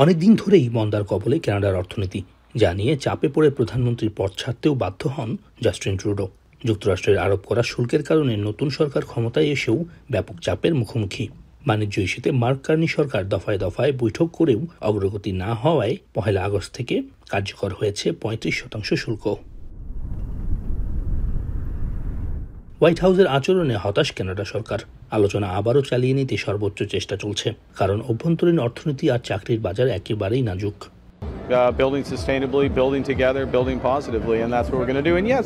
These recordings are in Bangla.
অনেকদিন ধরেই মন্দার কবলে কানাডার অর্থনীতি, যা নিয়ে চাপে পড়ে প্রধানমন্ত্রীর পদ ছাড়তেও বাধ্য হন জাস্টিন ট্রুডো। যুক্তরাষ্ট্রের আরোপ করা শুল্কের কারণে নতুন সরকার ক্ষমতায় এসেও ব্যাপক চাপের মুখোমুখি। বাণিজ্য ইস্যুতে মার্ক কার্নি সরকার দফায় দফায় বৈঠক করেও অগ্রগতি না হওয়ায় 1 আগস্ট থেকে কার্যকর হয়েছে 35% শুল্ক। হোয়াইট হাউসের আচরণে হতাশ কানাডা সরকার। আলোচনা আবারও চালিয়ে নিতে সর্বোচ্চ চেষ্টা চলছে, কারণ অভ্যন্তরীণ অর্থনীতি আর চাকরির বাজার একেবারেই নাজুক। Building sustainably, building together, building positively, and that's what we're going to do. And yes,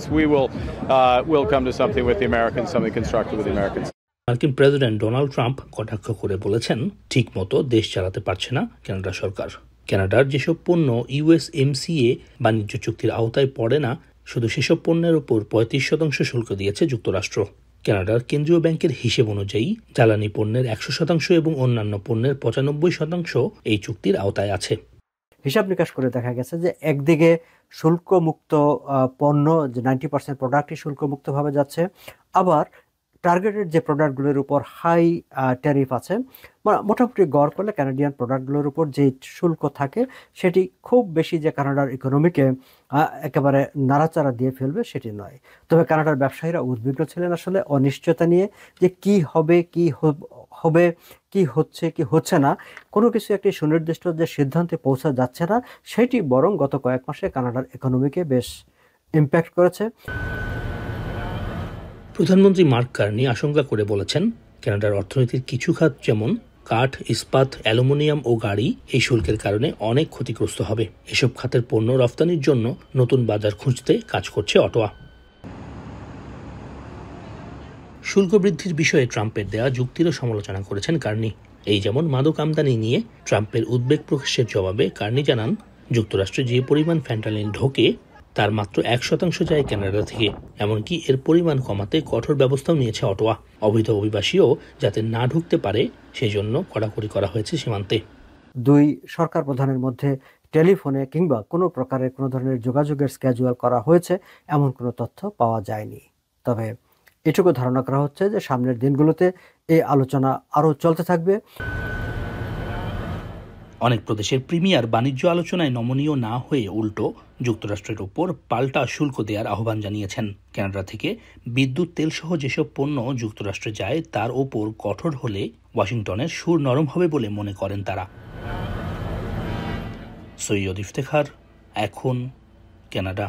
we'll come to something with the Americans, something constructive with the Americans. মার্কিন প্রেসিডেন্ট ডোনাল্ড ট্রাম্প কটাক্ষ করে বলেছেন, ঠিক মতো দেশ চালাতে পারছে না কানাডা সরকার। কানাডার যেসব পণ্য USMCA বাণিজ্য চুক্তির আওতায় পড়ে না, শুধু সেসব পণ্যের উপর 35% শুল্ক দিয়েছে যুক্তরাষ্ট্র। কানাডার কেন্দ্রীয় ব্যাংকের হিসেব অনুযায়ী জ্বালানি পণ্যের 100% এবং অন্যান্য পণ্যের 95% এই চুক্তির আওতায় আছে। হিসাব নিকাশ করে দেখা গেছে যে একদিকে শুল্কমুক্ত পণ্য, যে 90% প্রোডাক্টই শুল্কমুক্তভাবে যাচ্ছে, আবার টার্গেটেড যে প্রোডাক্টগুলোর উপর হাই ট্যারিফ আছে, মোটামুটি গড় করলে কানাডিয়ান প্রোডাক্টগুলোর উপর যে শুল্ক থাকে সেটি খুব বেশি যে কানাডার ইকোনমিকে একেবারে নাড়াচাড়া দিয়ে ফেলবে সেটি নয়। তবে কানাডার ব্যবসায়ীরা উদ্বিগ্ন ছিলেন আসলে অনিশ্চয়তা নিয়ে, যে কি হবে, কি হচ্ছে কি হচ্ছে না, কোনো কিছু একটি সুনির্দিষ্ট যে সিদ্ধান্তে পৌঁছা যাচ্ছে না, সেটি বরং গত কয়েক মাসে কানাডার ইকোনমিকে বেশ ইম্প্যাক্ট করেছে। প্রধানমন্ত্রী মার্ক কার্নি আশঙ্কা করে বলেছেন, কানাডার অর্থনীতির কিছু খাত যেমন কাঠ, ইস্পাত, অ্যালুমিনিয়াম ও গাড়ি এই শুল্কের কারণে অনেক ক্ষতিগ্রস্ত হবে। এসব খাতের পণ্য রফতানির জন্য নতুন বাজার খুঁজতে কাজ করছে অটোয়া। শুল্ক বৃদ্ধির বিষয়ে ট্রাম্পের দেয়া যুক্তিরও সমালোচনা করেছেন কার্নি। এই যেমন মাদক আমদানি নিয়ে ট্রাম্পের উদ্বেগ প্রকাশের জবাবে কার্নি জানান, যুক্তরাষ্ট্রে যে পরিমাণ ফ্যান্টানিল ঢোকে তার মাত্র 1% যায় কানাডা থেকে। এমনকি এর পরিমাণ কমাতে কঠোর ব্যবস্থাও নিয়েছে অটোয়া। অবৈধ অভিবাসীও যাতে না ঢুকতে পারে সেজন্য কড়াকড়ি করা হয়েছে সীমান্তে। দুই সরকার প্রধানের মধ্যে টেলিফোনে কিংবা কোনো প্রকারের কোনো ধরনের যোগাযোগের স্ক্যাজুয়াল করা হয়েছে এমন কোনো তথ্য পাওয়া যায়নি। তবে এটুকু ধারণা করা হচ্ছে যে সামনের দিনগুলোতে এই আলোচনা আরও চলতে থাকবে। অনেক প্রদেশের প্রিমিয়ার বাণিজ্য আলোচনায় নমনীয় না হয়ে উল্টো যুক্তরাষ্ট্রের ওপর পাল্টা শুল্ক দেওয়ার আহ্বান জানিয়েছেন। কানাডা থেকে বিদ্যুৎ, তেলসহ যেসব পণ্য যুক্তরাষ্ট্রে যায় তার ওপর কঠোর হলে ওয়াশিংটনের সুর নরম হবে বলে মনে করেন তারা। সৈয়দ ইফতেখার, এখন, কানাডা।